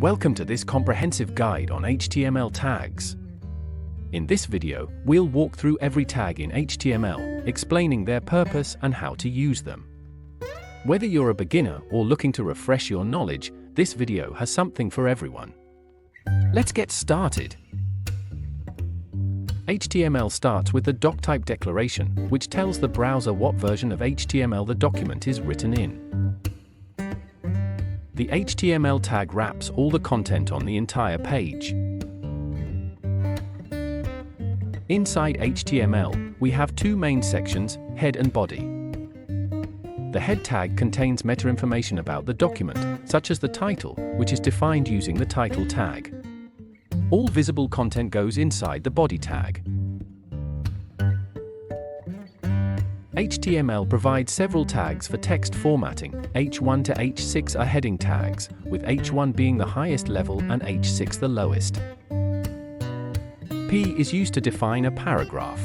Welcome to this comprehensive guide on HTML tags. In this video, we'll walk through every tag in HTML, explaining their purpose and how to use them. Whether you're a beginner or looking to refresh your knowledge, this video has something for everyone. Let's get started. HTML starts with the doctype declaration, which tells the browser what version of HTML the document is written in. The HTML tag wraps all the content on the entire page. Inside HTML, we have two main sections, head and body. The head tag contains meta information about the document, such as the title, which is defined using the title tag. All visible content goes inside the body tag. HTML provides several tags for text formatting. H1 to H6 are heading tags, with H1 being the highest level and H6 the lowest. P is used to define a paragraph.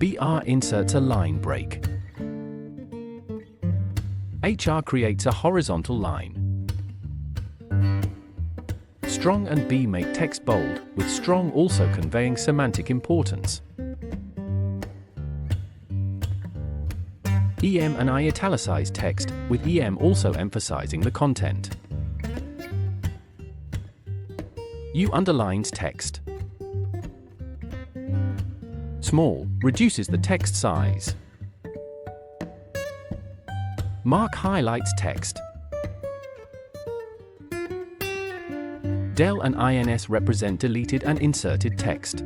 BR inserts a line break. HR creates a horizontal line. Strong and B make text bold, with strong also conveying semantic importance. EM and I italicize text, with EM also emphasizing the content. U underlines text. Small reduces the text size. Mark highlights text. Del and INS represent deleted and inserted text.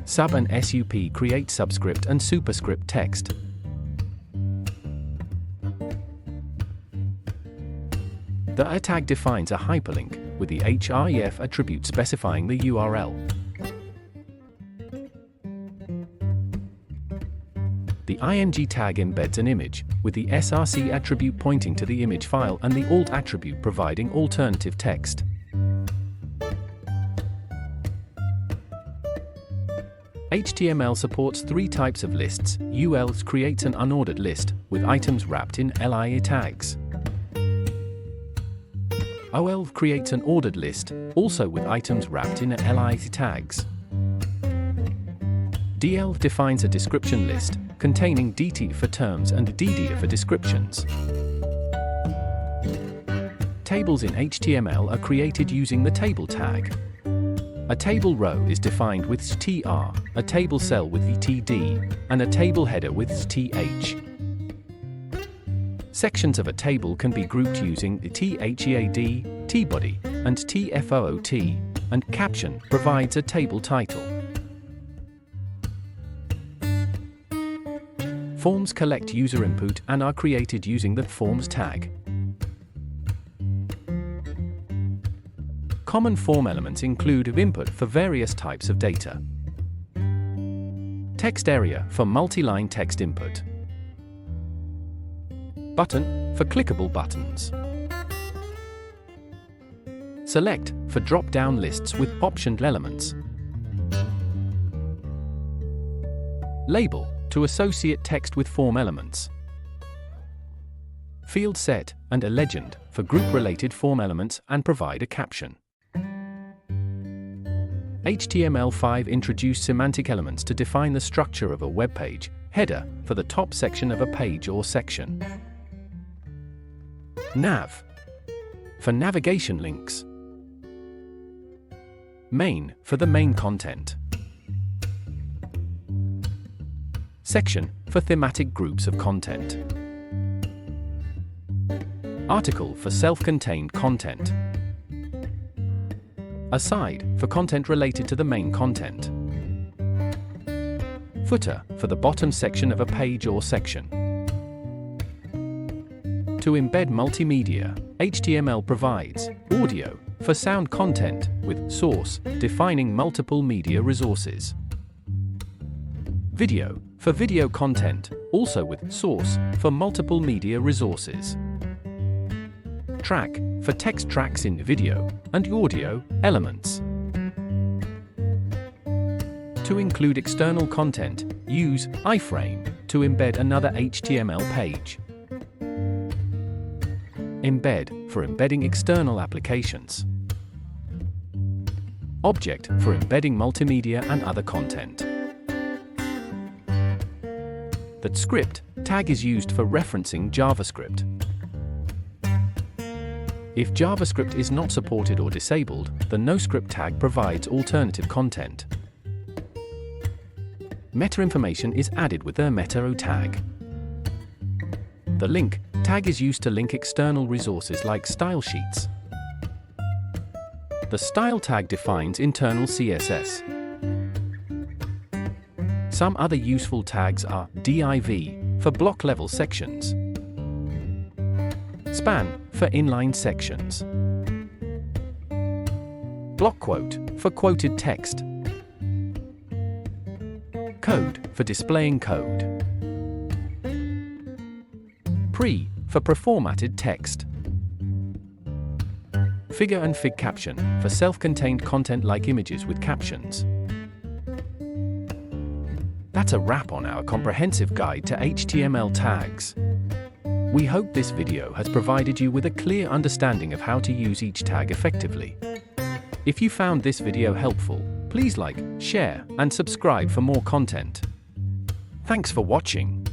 Sub and SUP create subscript and superscript text. The A tag defines a hyperlink, with the href attribute specifying the URL. The ing tag embeds an image, with the src attribute pointing to the image file and the alt attribute providing alternative text. HTML supports three types of lists. UL creates an unordered list, with items wrapped in LIA tags. OL creates an ordered list, also with items wrapped in LIA tags. DL defines a description list, containing DT for terms and DD for descriptions. Tables in HTML are created using the table tag. A table row is defined with TR, a table cell with TD, and a table header with TH. Sections of a table can be grouped using the THEAD, TBody, and TFOOT, and caption provides a table title. Forms collect user input and are created using the forms tag. Common form elements include input for various types of data. Text area for multi-line text input. Button for clickable buttons. Select for drop-down lists with optioned elements. Label to associate text with form elements. Field set and a legend for group-related form elements and provide a caption. HTML5 introduced semantic elements to define the structure of a web page. Header for the top section of a page or section. Nav for navigation links. Main for the main content. Section for thematic groups of content. Article for self-contained content. Aside for content related to the main content. Footer for the bottom section of a page or section. To embed multimedia, HTML provides audio for sound content, with source defining multiple media resources. Video for video content, also with source for multiple media resources. Track for text tracks in video, and audio elements. To include external content, use iframe to embed another HTML page. Embed, for embedding external applications. Object, for embedding multimedia and other content. That script tag is used for referencing JavaScript. If JavaScript is not supported or disabled, the NoScript tag provides alternative content. Meta information is added with the meta tag. The link tag is used to link external resources like style sheets. The style tag defines internal CSS. Some other useful tags are div, for block-level sections, span, for inline sections, block quote, for quoted text, code, for displaying code, pre, for preformatted text, figure and fig caption, for self-contained content like images with captions. That's a wrap on our comprehensive guide to HTML tags. We hope this video has provided you with a clear understanding of how to use each tag effectively. If you found this video helpful, please like, share, and subscribe for more content. Thanks for watching.